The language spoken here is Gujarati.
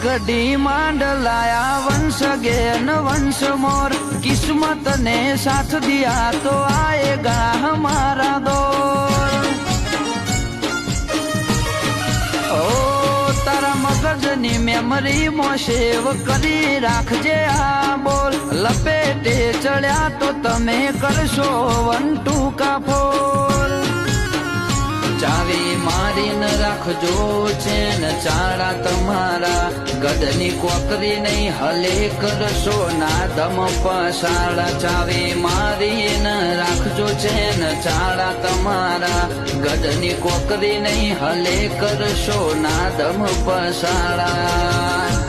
ઘડી માંડલાયા વંશ ગેન વંશ મોર કિસ્મત ને સાથ દિયા તો આએગા હમારા દોર ઓ તારા મગજની મેમરી માં સેવ કરી રાખજે આ બોલ લપેટે ચડ્યા તો તમે કરશો વંટુ કાફોર ચાવી મારીને રાખજો છે ને ચાળા તમારા ગઢની કોકરી નહીં હલે કરશો ના દમ પસાડા ચાવી મારીને રાખજો છે ને ચાળા તમારા ગઢની કોકરી નહીં હલે કરશો ના દમ પસાડા